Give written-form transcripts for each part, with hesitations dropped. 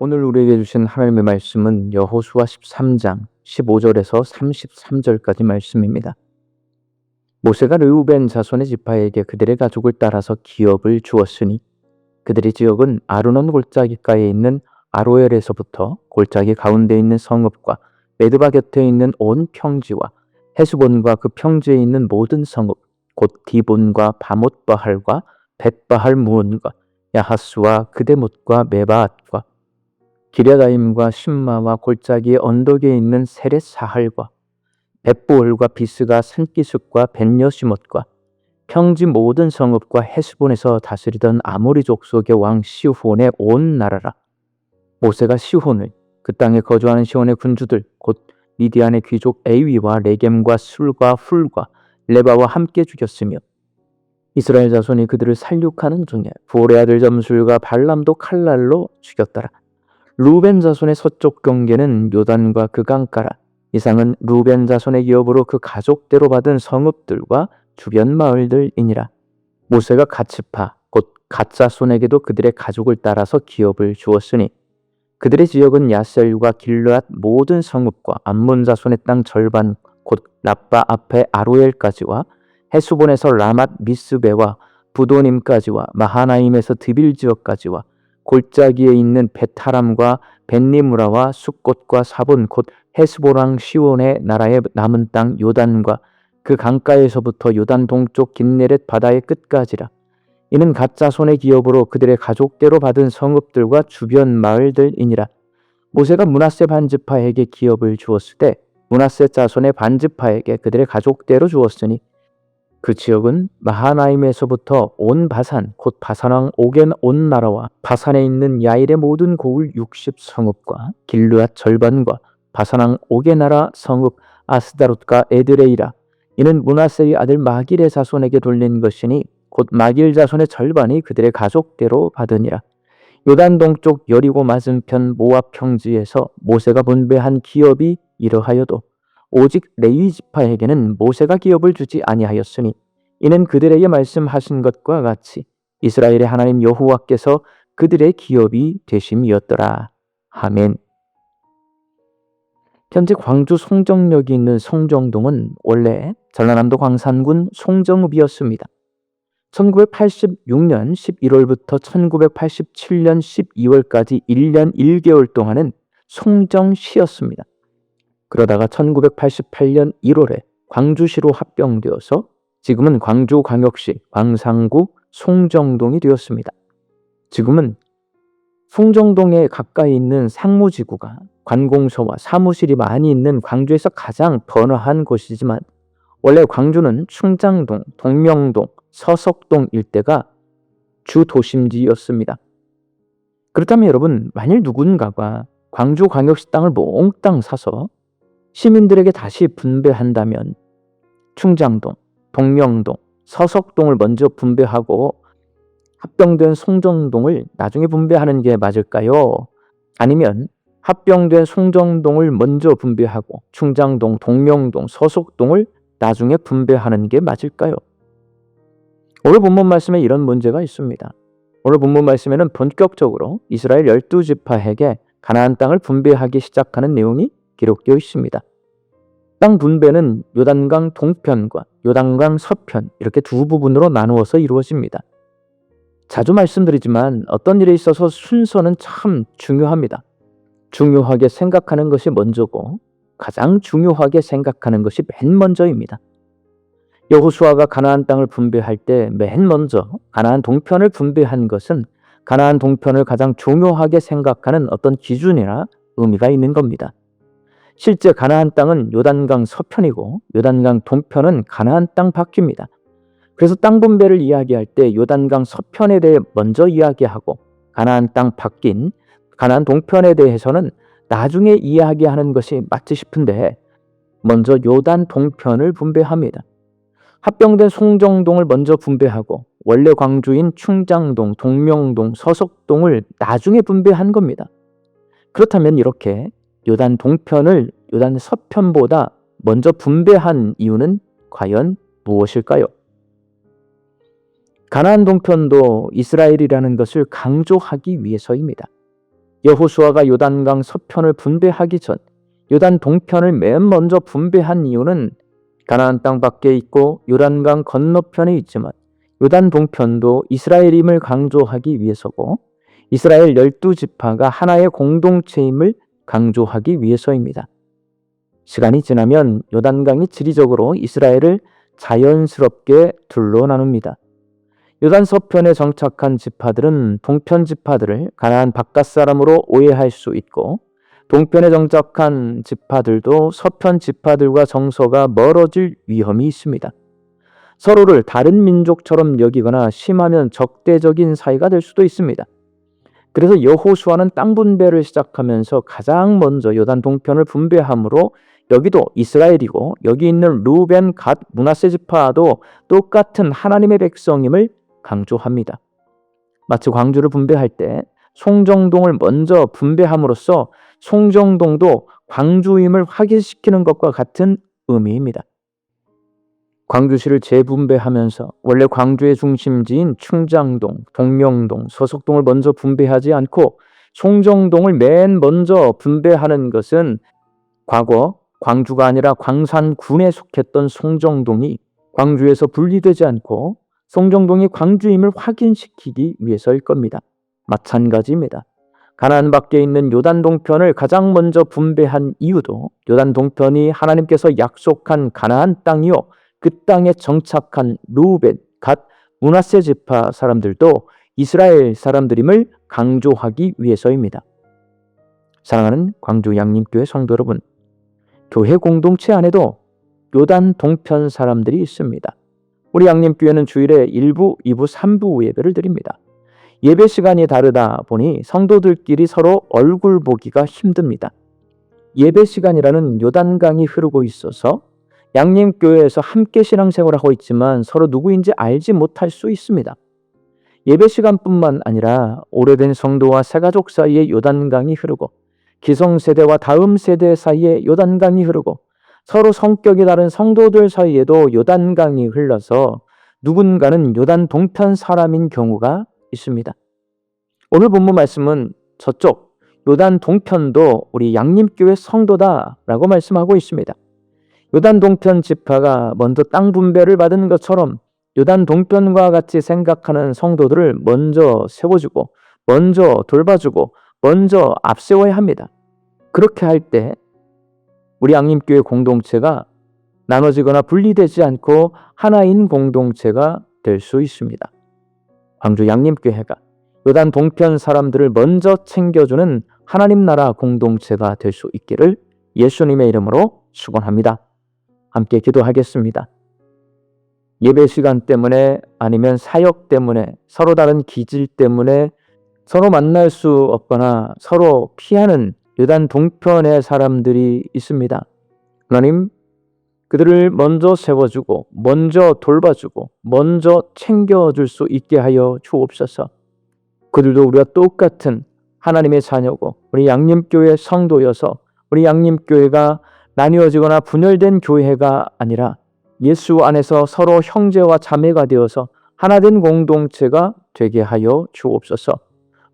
오늘 우리에게 주신 하나님의 말씀은 여호수아 13장 15절에서 33절까지 말씀입니다. 모세가 르우벤 자손의 지파에게 그들의 가족을 따라서 기업을 주었으니 그들의 지역은 아르논 골짜기가에 있는 아로엘에서부터 골짜기 가운데 있는 성읍과 메드바 곁에 있는 온 평지와 헤스본과 그 평지에 있는 모든 성읍 곧 디본과 바못바할과 벳바할 무온과 야하스와 그데못과 메바앗과 기랴다임과 신마와 골짜기의 언덕에 있는 세렛 사할과 벳보올과 비스가 산기슭과 벳여시못과 평지 모든 성읍과 헤스본에서 다스리던 아모리 족속의 왕 시혼의 온 나라라. 모세가 시혼을 그 땅에 거주하는 시혼의 군주들 곧 미디안의 귀족 에위와 레겜과 술과 훌과 레바와 함께 죽였으며 이스라엘 자손이 그들을 살육하는 중에 부올의 아들 점술과 발람도 칼날로 죽였더라. 루벤 자손의 서쪽 경계는 요단과 그 강가라. 이상은 루벤 자손의 기업으로 그 가족대로 받은 성읍들과 주변 마을들이니라. 모세가 갓츠파 곧 갓자손에게도 그들의 가족을 따라서 기업을 주었으니 그들의 지역은 야셀과 길르앗 모든 성읍과 암몬 자손의 땅 절반 곧 라빠 앞에 아로엘까지와 헤수본에서 라맛 미스베와 부도님까지와 마하나임에서 드빌 지역까지와 골짜기에 있는 베타람과 벳니무라와 숫곳과 사본 곧 헤스보랑 시온의 나라의 남은 땅 요단과 그 강가에서부터 요단 동쪽 긴네렛 바다의 끝까지라. 이는 갓 자손의 기업으로 그들의 가족대로 받은 성읍들과 주변 마을들이니라. 모세가 므낫세 반지파에게 기업을 주었을 때 므낫세 자손의 반지파에게 그들의 가족대로 주었으니 그 지역은 마하나임에서부터 온 바산 곧 바산왕 오겐 온 나라와 바산에 있는 야일의 모든 고을 60성읍과 길르앗 절반과 바산왕 오겐 나라 성읍 아스다롯과 에드레이라. 이는 므낫세의 아들 마길의 자손에게 돌린 것이니 곧 마길 자손의 절반이 그들의 가족대로 받으니라. 요단 동쪽 여리고 맞은편 모압 평지에서 모세가 분배한 기업이 이러하여도 오직 레위 지파에게는 모세가 기업을 주지 아니하였으니 이는 그들에게 말씀하신 것과 같이 이스라엘의 하나님 여호와께서 그들의 기업이 되심이었더라. 아멘. 현재 광주 송정역이 있는 송정동은 원래 전라남도 광산군 송정읍이었습니다. 1986년 11월부터 1987년 12월까지 1년 1개월 동안은 송정시였습니다. 그러다가 1988년 1월에 광주시로 합병되어서 지금은 광주광역시 광산구 송정동이 되었습니다. 지금은 송정동에 가까이 있는 상무지구가 관공서와 사무실이 많이 있는 광주에서 가장 번화한 곳이지만 원래 광주는 충장동, 동명동, 서석동 일대가 주 도심지였습니다. 그렇다면 여러분, 만일 누군가가 광주광역시 땅을 몽땅 사서 시민들에게 다시 분배한다면 충장동, 동명동, 서석동을 먼저 분배하고 합병된 송정동을 나중에 분배하는 게 맞을까요? 아니면 합병된 송정동을 먼저 분배하고 충장동, 동명동, 서석동을 나중에 분배하는 게 맞을까요? 오늘 본문 말씀에 이런 문제가 있습니다. 오늘 본문 말씀에는 본격적으로 이스라엘 12지파에게 가나안 땅을 분배하기 시작하는 내용이 기록되어 있습니다. 땅 분배는 요단강 동편과 요단강 서편 이렇게 두 부분으로 나누어서 이루어집니다. 자주 말씀드리지만 어떤 일에 있어서 순서는 참 중요합니다. 중요하게 생각하는 것이 먼저고 가장 중요하게 생각하는 것이 맨 먼저입니다. 여호수아가 가나안 땅을 분배할 때 맨 먼저 가나안 동편을 분배한 것은 가나안 동편을 가장 중요하게 생각하는 어떤 기준이나 의미가 있는 겁니다. 실제 가나안 땅은 요단강 서편이고 요단강 동편은 가나안 땅 밖입니다. 그래서 땅 분배를 이야기할 때 요단강 서편에 대해 먼저 이야기하고 가나안 땅 밖인 가나안 동편에 대해서는 나중에 이야기하는 것이 맞지 싶은데 먼저 요단 동편을 분배합니다. 합병된 송정동을 먼저 분배하고 원래 광주인 충장동, 동명동, 서석동을 나중에 분배한 겁니다. 그렇다면 이렇게 요단 동편을 요단 서편보다 먼저 분배한 이유는 과연 무엇일까요? 가나안 동편도 이스라엘이라는 것을 강조하기 위해서입니다. 여호수아가 요단강 서편을 분배하기 전 요단 동편을 맨 먼저 분배한 이유는 가나안 땅 밖에 있고 요단강 건너편에 있지만 요단 동편도 이스라엘임을 강조하기 위해서고 이스라엘 12지파가 하나의 공동체임을 강조하기 위해서입니다. 시간이 지나면 요단강이 지리적으로 이스라엘을 자연스럽게 둘로 나눕니다. 요단 서편에 정착한 지파들은 동편 지파들을 가나안 바깥 사람으로 오해할 수 있고 동편에 정착한 지파들도 서편 지파들과 정서가 멀어질 위험이 있습니다. 서로를 다른 민족처럼 여기거나 심하면 적대적인 사이가 될 수도 있습니다. 그래서 여호수아는 땅 분배를 시작하면서 가장 먼저 요단 동편을 분배하므로 여기도 이스라엘이고 여기 있는 루벤, 갓, 므낫세 지파도 똑같은 하나님의 백성임을 강조합니다. 마치 광주를 분배할 때 송정동을 먼저 분배함으로써 송정동도 광주임을 확인시키는 것과 같은 의미입니다. 광주시를 재분배하면서 원래 광주의 중심지인 충장동, 동명동, 서석동을 먼저 분배하지 않고 송정동을 맨 먼저 분배하는 것은 과거 광주가 아니라 광산군에 속했던 송정동이 광주에서 분리되지 않고 송정동이 광주임을 확인시키기 위해서일 겁니다. 마찬가지입니다. 가나안 밖에 있는 요단 동편을 가장 먼저 분배한 이유도 요단 동편이 하나님께서 약속한 가나안 땅이요 그 땅에 정착한 루벤, 갓, 므낫세 지파 사람들도 이스라엘 사람들임을 강조하기 위해서입니다. 사랑하는 광주 양림교회 성도 여러분, 교회 공동체 안에도 요단 동편 사람들이 있습니다. 우리 양림교회는 주일에 1부, 2부, 3부 예배를 드립니다. 예배 시간이 다르다 보니 성도들끼리 서로 얼굴 보기가 힘듭니다. 예배 시간이라는 요단강이 흐르고 있어서 양림교회에서 함께 신앙생활을 하고 있지만 서로 누구인지 알지 못할 수 있습니다. 예배 시간뿐만 아니라 오래된 성도와 새가족 사이에 요단강이 흐르고 기성세대와 다음 세대 사이에 요단강이 흐르고 서로 성격이 다른 성도들 사이에도 요단강이 흘러서 누군가는 요단 동편 사람인 경우가 있습니다. 오늘 본문 말씀은 저쪽 요단 동편도 우리 양림교회 성도다라고 말씀하고 있습니다. 요단 동편 지파가 먼저 땅 분배를 받은 것처럼 요단 동편과 같이 생각하는 성도들을 먼저 세워주고 먼저 돌봐주고 먼저 앞세워야 합니다. 그렇게 할 때 우리 양림교회 공동체가 나눠지거나 분리되지 않고 하나인 공동체가 될 수 있습니다. 광주 양림교회가 요단 동편 사람들을 먼저 챙겨주는 하나님 나라 공동체가 될 수 있기를 예수님의 이름으로 축원합니다. 함께 기도하겠습니다. 예배 시간 때문에 아니면 사역 때문에 서로 다른 기질 때문에 서로 만날 수 없거나 서로 피하는 요단 동편의 사람들이 있습니다. 하나님, 그들을 먼저 세워주고 먼저 돌봐주고 먼저 챙겨줄 수 있게 하여 주옵소서. 그들도 우리와 똑같은 하나님의 자녀고 우리 양림교회 성도여서 우리 양림교회가 나뉘어지거나 분열된 교회가 아니라 예수 안에서 서로 형제와 자매가 되어서 하나된 공동체가 되게 하여 주옵소서.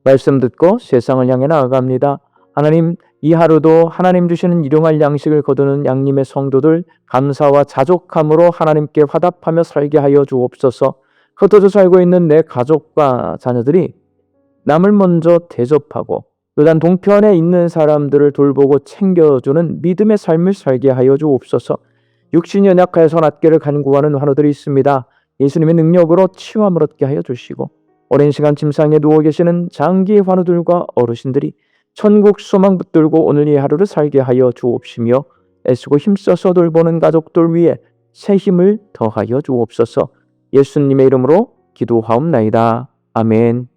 말씀 듣고 세상을 향해 나아갑니다. 하나님, 이 하루도 하나님 주시는 일용할 양식을 거두는 양림의 성도들 감사와 자족함으로 하나님께 화답하며 살게 하여 주옵소서. 흩어져 살고 있는 내 가족과 자녀들이 남을 먼저 대접하고 요단 동편에 있는 사람들을 돌보고 챙겨주는 믿음의 삶을 살게 하여 주옵소서. 육신이 연약하여서 낫기를 간구하는 환우들이 있습니다. 예수님의 능력으로 치유함을 얻게 하여 주시고 오랜 시간 침상에 누워 계시는 장기 환우들과 어르신들이 천국 소망 붙들고 오늘 이 하루를 살게 하여 주옵시며 애쓰고 힘써서 돌보는 가족들 위해 새 힘을 더하여 주옵소서. 예수님의 이름으로 기도하옵나이다. 아멘.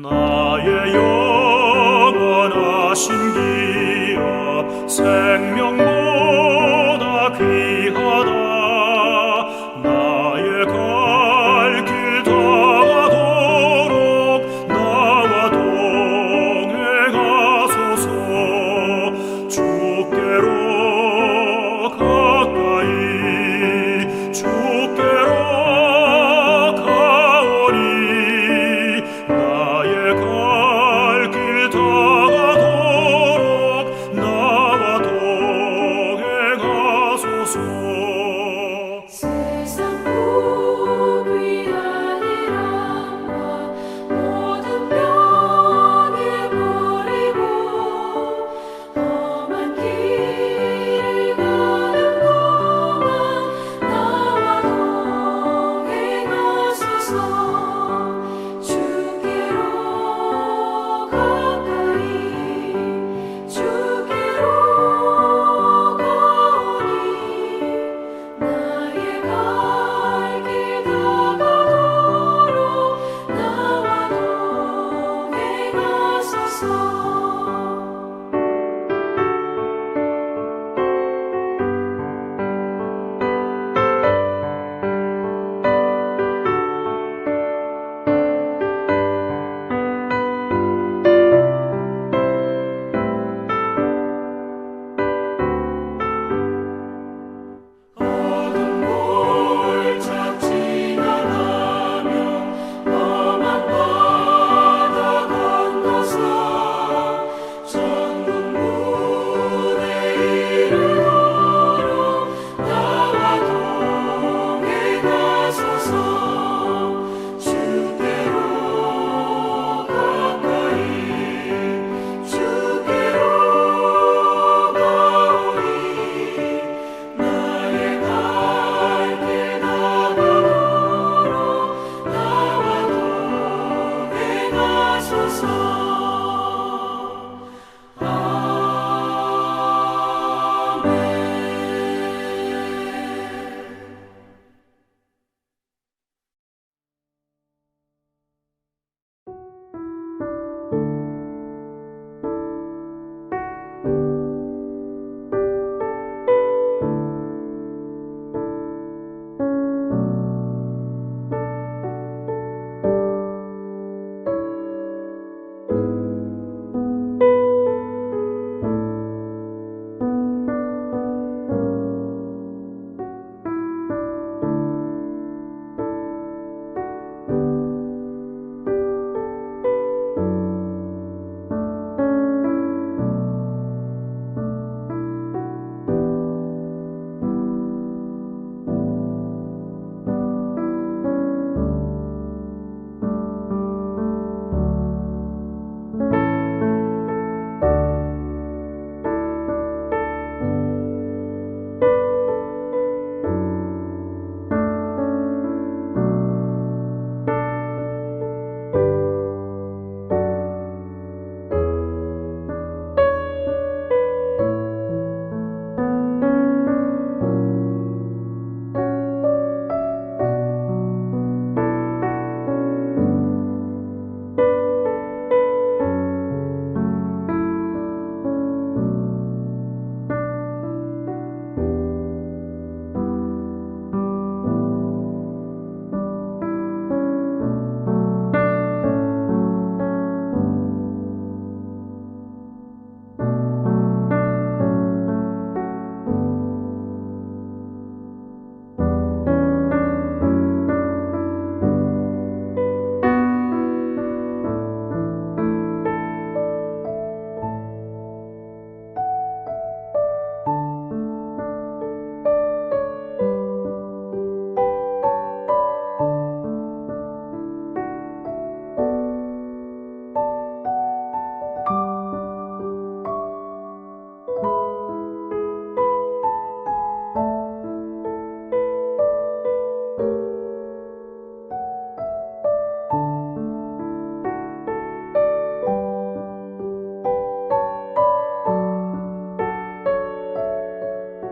나의 영원하신 기업 생명